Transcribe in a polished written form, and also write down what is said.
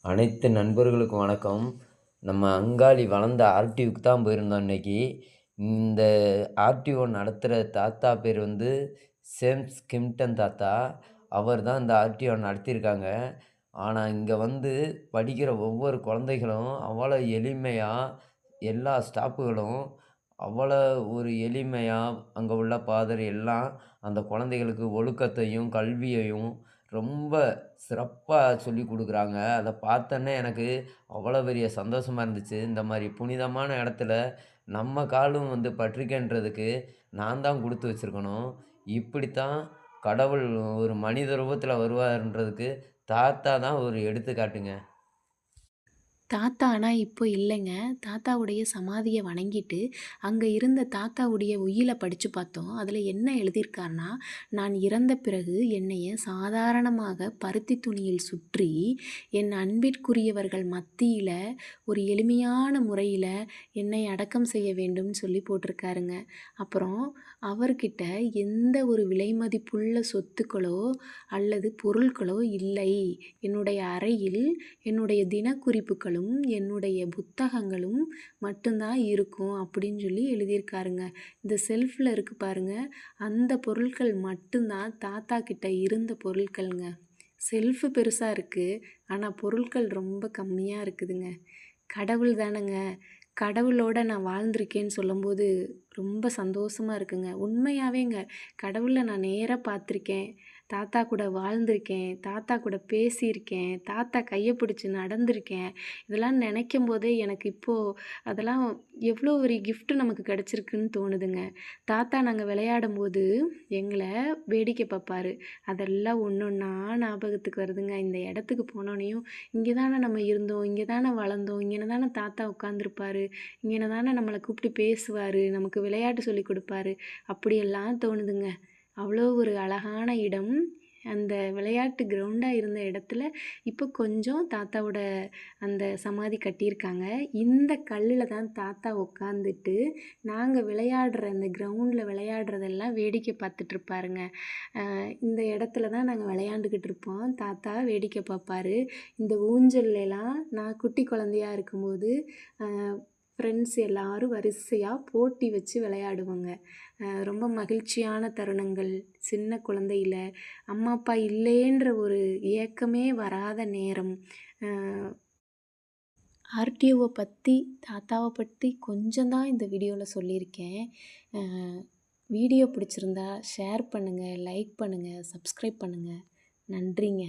அனைத்து நண்பர்களுக்கும் வணக்கம். நம்ம அங்காளி வளர்ந்த ஆர்டிஓக்கு தான் போயிருந்தோம் இன்னைக்கு. இந்த ஆர்டிஓ நடத்துற தாத்தா பேர் வந்து சேம்ஸ் கிம்டன் தாத்தா. அவர் தான் இந்த ஆர்டிஓ நடத்தியிருக்காங்க. ஆனா, இங்க வந்து படிக்கிற ஒவ்வொரு குழந்தைகளும் அவ்வளோ எளிமையா, எல்லா ஸ்டாஃப்புகளும் அவ்வளோ ஒரு எளிமையா, அங்க உள்ள பாதிரி எல்லாம் அந்த குழந்தைகளுக்கு ஒழுக்கத்தையும், கல்வியையும் ரொம்ப சிறப்பா சொல்லிக் குடுக்குறாங்க. அத பார்த்தோன்னே எனக்கு அவ்வளோ பெரிய சந்தோஷமா இருந்துச்சு. இந்த மாரி புனிதமான இடத்துல நம்ம காலும் வந்து பட்டிருக்கேன்றதுக்கு நான் தான் குடுத்து வச்சிருக்கணும். இப்படித்தான் கடவுள் ஒரு மனித ரூபத்துல வருவாருன்றதுக்கு தாத்தா தான் ஒரு எடுத்துக்காட்டுங்க. தாத்தா ஆனா இப்போ இல்லைங்க. தாத்தாவுடைய சமாதிய வணங்கிட்டு, அங்க இருந்த தாத்தாவுடைய உயில படிச்சு பார்த்தோம். அதுல என்ன எழுதியிருக்கார்ன்னா, "நான் இறந்த பிறகு என்னைய சாதாரணமாக பருத்தி துணியில் சுற்றி, என் அன்பிற்குரியவர்கள் மத்தியில ஒரு எளிமையான முறையில என்னை அடக்கம் செய்ய வேண்டும்னு" சொல்லி போட்டிருக்காருங்க. அப்புறம் அவர்கிட்ட எந்த ஒரு விலைமதிப்புள்ள சொத்துக்களோ, அல்லது பொருட்களோ இல்லை. என்னுடைய அறையில் என்னுடைய தினக்குறிப்புகளும், என்னுடைய புத்தகங்களும் மட்டும்தான் இருக்கும் அப்படின்னு சொல்லி எழுதியிருக்காருங்க. இந்த செல்ஃப்ல இருக்கு பாருங்க, அந்த பொருட்கள் மட்டும்தான் தாத்தா கிட்ட இருந்த பொருட்கள்ங்க. செல்ஃபு பெருசா இருக்கு. ஆனா பொருட்கள் ரொம்ப கம்மியா இருக்குதுங்க. கடவுள் தானங்க. கடவுளோட நான் வாழ்ந்திருக்கேன்னு சொல்லும்போது ரொம்ப சந்தோஷமா இருக்குங்க. உண்மையாவேங்க. கடவுள நான் நேரா பார்த்துருக்கேன். தாத்தா கூட வாழ்ந்திருக்கேன். தாத்தா கூட பேசியிருக்கேன். தாத்தா கைய பிடிச்சு நடந்திருக்கேன். இதெல்லாம் நினைக்கும்போதே எனக்கு இப்போ அதெல்லாம் எவ்வளோ ஒரு கிஃப்ட் நமக்கு கிடைச்சிருக்குன்னு தோணுதுங்க. தாத்தா நாங்க விளையாடும்போது எங்கள வேடிக்கை பார்ப்பாரு. அதெல்லாம் ஒண்ணொண்ணா ஞாபகத்துக்கு வருதுங்க. இந்த இடத்துக்கு போனோனையும், இங்கே தானே நம்ம இருந்தோம். இங்கே தானே வளர்ந்தோம். இங்கன தானே தாத்தா உட்காந்துருப்பாரு. இங்கன தானே நம்மள கூப்பிட்டு பேசுவாரு. நமக்கு விளையாட்டு சொல்லிக் குடுப்பாரு. அப்படியெல்லாம் தோணுதுங்க. அவ்வளோ ஒரு அழகான இடம். அந்த விளையாட்டு கிரவுண்டா இருந்த இடத்துல, இப்போ கொஞ்சம் தாத்தாவோட அந்த சமாதி கட்டியிருக்காங்க. இந்த கல்லுல தான் தாத்தா உட்காந்துட்டு, நாங்க விளையாடுற அந்த கிரவுண்ட்ல விளையாடுறதெல்லாம் வேடிக்கை பார்த்துட்ருப்பாருங்க. இந்த இடத்துல தான் நாங்க விளையாண்டுக்கிட்டு இருப்போம். தாத்தா வேடிக்கை பார்ப்பாரு. இந்த ஊஞ்சல்லேலாம் நான் குட்டி குழந்தையா இருக்கும்போது, அ ஃப்ரெண்ட்ஸ் எல்லாரும் வரிசையா போட்டி வச்சு விளையாடுவோங்க. ரொம்ப மகிழ்ச்சியான தருணங்கள். சின்ன குழந்தையில அம்மா, அப்பா இல்லேன்ற ஒரு ஏக்கமே வராத நேரம். அ ஆர்டிஓவ பத்தி, தாத்தாவ பத்தி கொஞ்சம் தான் இந்த வீடியோல சொல்லியிருக்கேன். அ வீடியோ பிடிச்சிருந்தா ஷேர் பண்ணுங்க, லைக் பண்ணுங்க, சப்ஸ்கிரைப் பண்ணுங்க. நன்றிங்க.